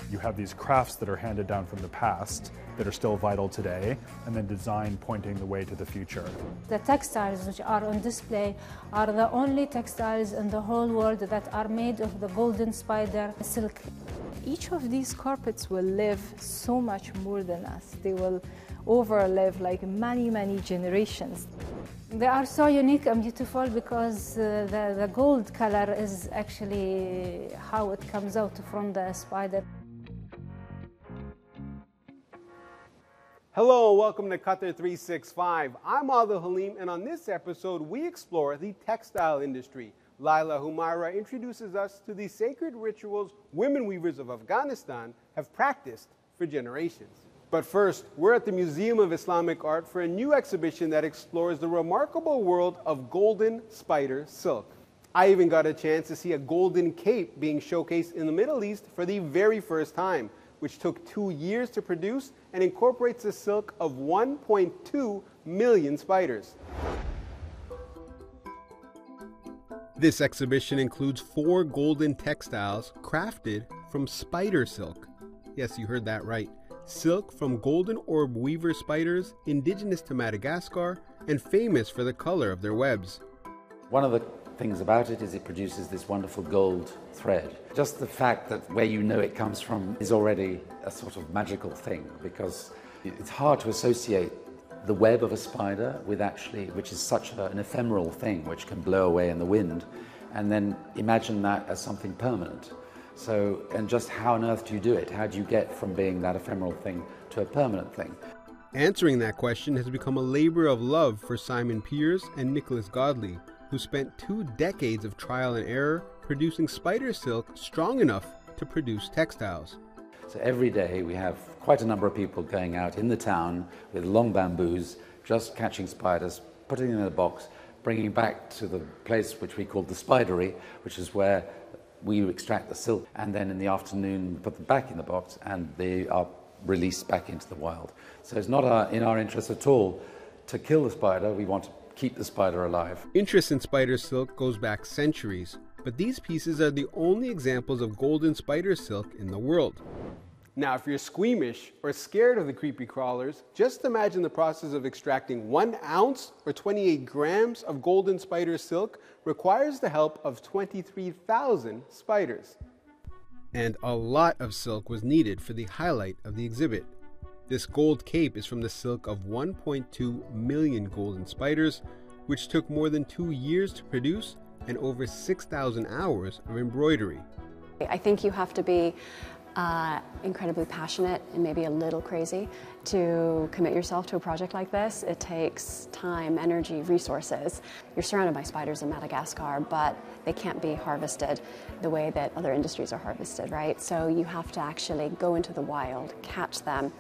You have these crafts that are handed down from the past that are still vital today, and then design pointing the way to the future. The textiles which are on display are the only textiles in the whole world that are made of the golden spider silk. Each of these carpets will live so much more than us. They will overlive like many, many generations. They are so unique and beautiful because the gold color is actually how it comes out from the spider. Hello, welcome to Qatar 365. I'm Adil Halim, and on this episode, we explore the textile industry. Laila Humaira introduces us to the sacred rituals women weavers of Afghanistan have practiced for generations. But first, we're at the Museum of Islamic Art for a new exhibition that explores the remarkable world of golden spider silk. I even got a chance to see a golden cape being showcased in the Middle East for the very first time, which took 2 years to produce and incorporates the silk of 1.2 million spiders. This exhibition includes 4 golden textiles crafted from spider silk. Yes, you heard that right. Silk from golden orb weaver spiders indigenous to Madagascar and famous for the color of their webs. One of the things about it is it produces this wonderful gold thread. Just the fact that where you know it comes from is already a sort of magical thing, because it's hard to associate the web of a spider with which is such an ephemeral thing which can blow away in the wind, and then imagine that as something permanent. So, and just how on earth do you do it? How do you get from being that ephemeral thing to a permanent thing? Answering that question has become a labor of love for Simon Piers and Nicholas Godley, who spent 2 decades of trial and error producing spider silk strong enough to produce textiles. So every day we have quite a number of people going out in the town with long bamboos, just catching spiders, putting them in a box, bringing back to the place which we call the spidery, which is where we extract the silk, and then in the afternoon put them back in the box and they are released back into the wild. So it's not in our interest at all to kill the spider. We want to keep the spider alive. Interest in spider silk goes back centuries, but these pieces are the only examples of golden spider silk in the world. Now, if you're squeamish or scared of the creepy crawlers, just imagine the process of extracting 1 ounce or 28 grams of golden spider silk requires the help of 23,000 spiders. And a lot of silk was needed for the highlight of the exhibit. This gold cape is from the silk of 1.2 million golden spiders, which took more than 2 years to produce and over 6,000 hours of embroidery. I think you have to be incredibly passionate and maybe a little crazy to commit yourself to a project like this. It takes time, energy, resources. You're surrounded by spiders in Madagascar, but they can't be harvested the way that other industries are harvested, right? So you have to actually go into the wild, catch them,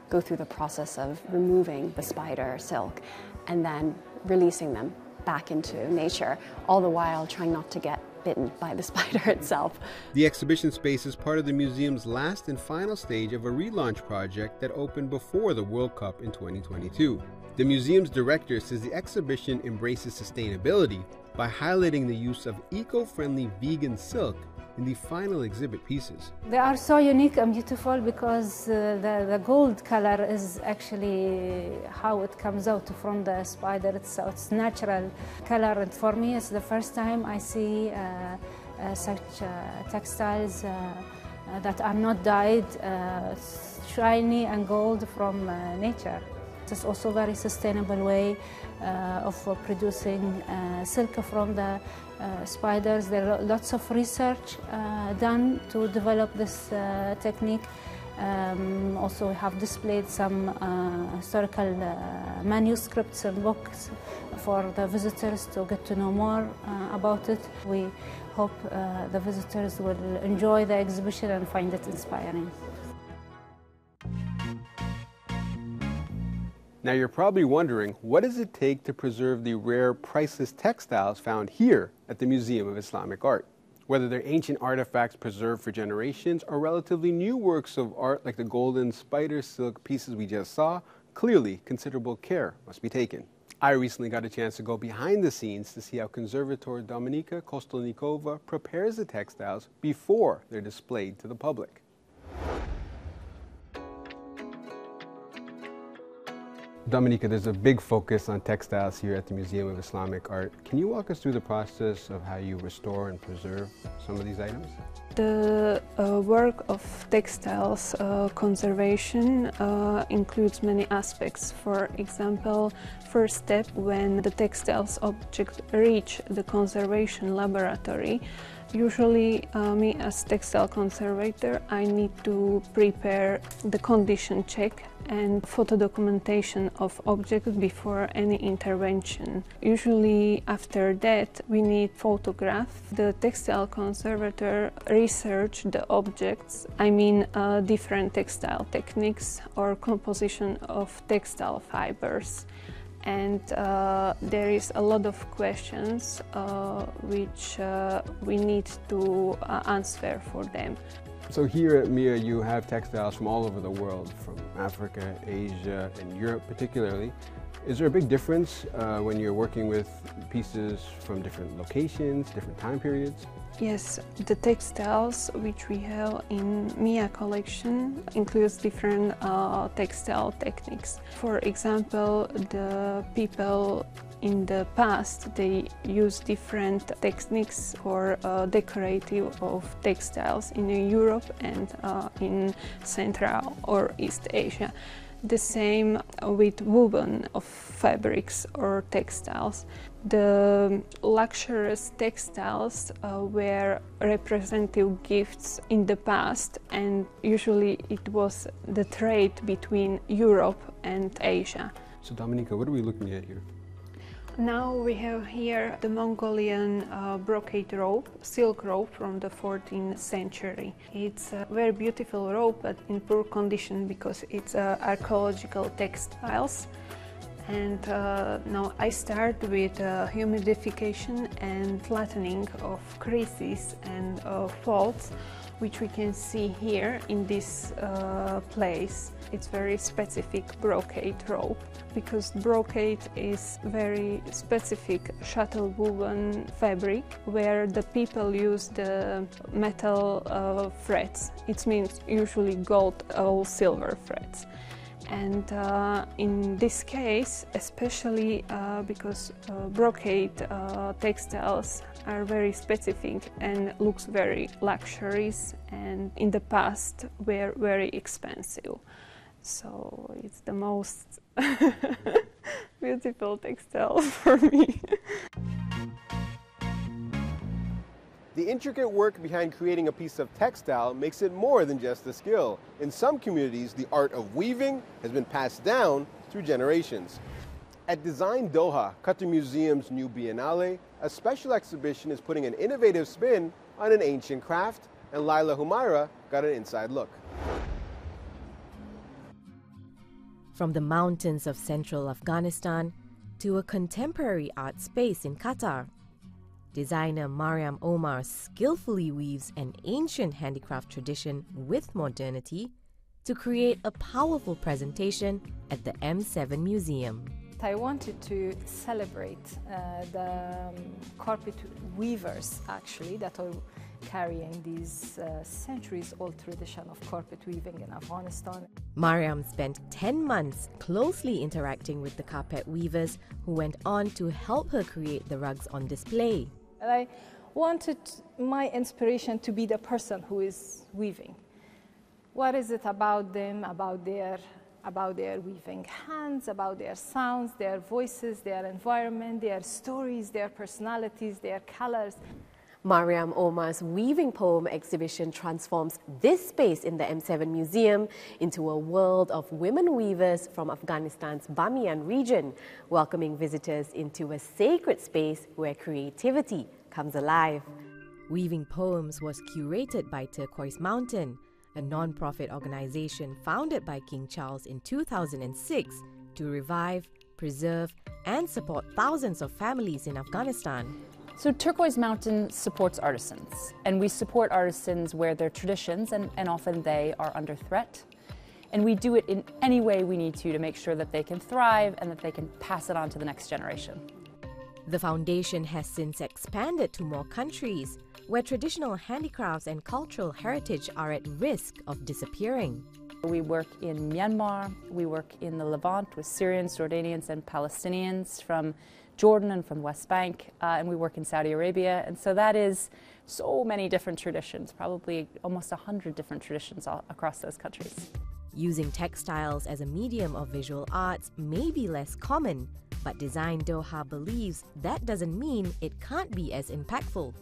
go through the process of removing the spider silk, and then releasing them back into nature, all the while trying not to get bitten by the spider itself. The exhibition space is part of the museum's last and final stage of a relaunch project that opened before the World Cup in 2022. The museum's director says the exhibition embraces sustainability by highlighting the use of eco-friendly vegan silk in the final exhibit pieces. They are so unique and beautiful because the gold color is actually how it comes out from the spider. It's natural color, and for me it's the first time I see such textiles that are not dyed, shiny and gold from nature. It's also a very sustainable way of producing silk from the spiders. There are lots of research done to develop this technique. Also, we have displayed some historical manuscripts and books for the visitors to get to know more about it. We hope the visitors will enjoy the exhibition and find it inspiring. Now you're probably wondering, what does it take to preserve the rare, priceless textiles found here at the Museum of Islamic Art? Whether they're ancient artifacts preserved for generations or relatively new works of art like the golden spider silk pieces we just saw, clearly considerable care must be taken. I recently got a chance to go behind the scenes to see how conservator Dominika Kostelnikova prepares the textiles before they're displayed to the public. Dominica, there's a big focus on textiles here at the Museum of Islamic Art. Can you walk us through the process of how you restore and preserve some of these items? The work of textiles conservation includes many aspects. For example, first step, when the textiles object reach the conservation laboratory, usually me as textile conservator, I need to prepare the condition check and photo documentation of objects before any intervention. Usually after that we need photograph. The textile conservator research the objects, different textile techniques or composition of textile fibers. And there is a lot of questions which we need to answer for them. So here at MIA you have textiles from all over the world, from Africa, Asia, and Europe particularly. Is there a big difference when you're working with pieces from different locations, different time periods? Yes, the textiles which we have in MIA collection includes different textile techniques. For example, the people in the past, they use different techniques or decorative of textiles in Europe and in Central or East Asia. The same with woven of fabrics or textiles. The luxurious textiles were representative gifts in the past, and usually it was the trade between Europe and Asia. So Dominica, what are we looking at here? Now we have here the Mongolian brocade robe, silk robe from the 14th century. It's a very beautiful robe, but in poor condition because it's archaeological textiles. And now I start with humidification and flattening of creases and folds, which we can see here in this place. It's very specific brocade robe, because brocade is very specific shuttle woven fabric where the people use the metal threads. It means usually gold or silver threads. And in this case, especially because brocade textiles are very specific and looks very luxurious, and in the past were very expensive. So it's the most beautiful textile for me. The intricate work behind creating a piece of textile makes it more than just a skill. In some communities, the art of weaving has been passed down through generations. At Design Doha, Qatar Museum's new Biennale, a special exhibition is putting an innovative spin on an ancient craft, and Laila Humaira got an inside look. From the mountains of central Afghanistan to a contemporary art space in Qatar, designer Mariam Omar skillfully weaves an ancient handicraft tradition with modernity to create a powerful presentation at the M7 Museum. I wanted to celebrate the carpet weavers, actually, that are carrying these centuries-old tradition of carpet weaving in Afghanistan. Mariam spent 10 months closely interacting with the carpet weavers who went on to help her create the rugs on display. And I wanted my inspiration to be the person who is weaving. What is it about them, about their weaving hands, about their sounds, their voices, their environment, their stories, their personalities, their colors? Mariam Omar's weaving poem exhibition transforms this space in the M7 Museum into a world of women weavers from Afghanistan's Bamiyan region, welcoming visitors into a sacred space where creativity comes alive. Weaving Poems was curated by Turquoise Mountain, a non-profit organization founded by King Charles in 2006 to revive, preserve, and support thousands of families in Afghanistan. So Turquoise Mountain supports artisans, and we support artisans where their traditions and often they are under threat. And we do it in any way we need to make sure that they can thrive and that they can pass it on to the next generation. The foundation has since expanded to more countries where traditional handicrafts and cultural heritage are at risk of disappearing. We work in Myanmar, we work in the Levant with Syrians, Jordanians and Palestinians from Jordan and from the West Bank, and we work in Saudi Arabia. And so that is so many different traditions, probably almost 100 different traditions across those countries. Using textiles as a medium of visual arts may be less common, but Design Doha believes that doesn't mean it can't be as impactful.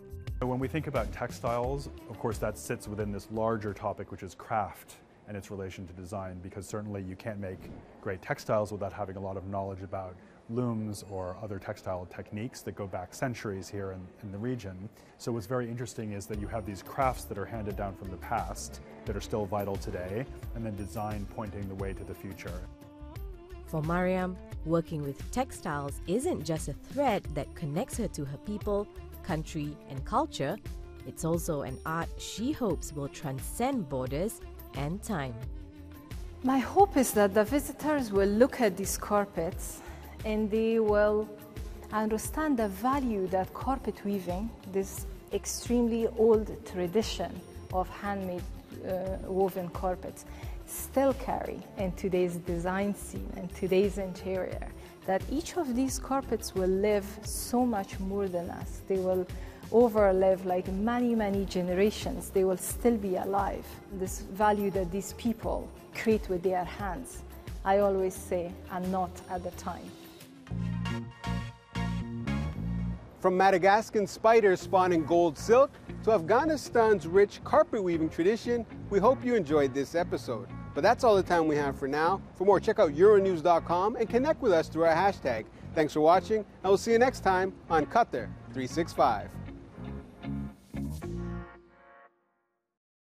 When we think about textiles, of course that sits within this larger topic, which is craft and its relation to design, because certainly you can't make great textiles without having a lot of knowledge about looms or other textile techniques that go back centuries here in the region. So what's very interesting is that you have these crafts that are handed down from the past that are still vital today, and then design pointing the way to the future. For Mariam, working with textiles isn't just a thread that connects her to her people, country and culture, it's also an art she hopes will transcend borders and time. My hope is that the visitors will look at these carpets and they will understand the value that carpet weaving, this extremely old tradition of handmade woven carpets, still carry in today's design scene and today's interior. That each of these carpets will live so much more than us. They will overlive like many, many generations. They will still be alive. This value that these people create with their hands, I always say, and not at the time. From Madagascar's spiders spawning gold silk to Afghanistan's rich carpet weaving tradition, we hope you enjoyed this episode. But that's all the time we have for now. For more, check out Euronews.com and connect with us through our hashtag. Thanks for watching, and we'll see you next time on Qatar 365.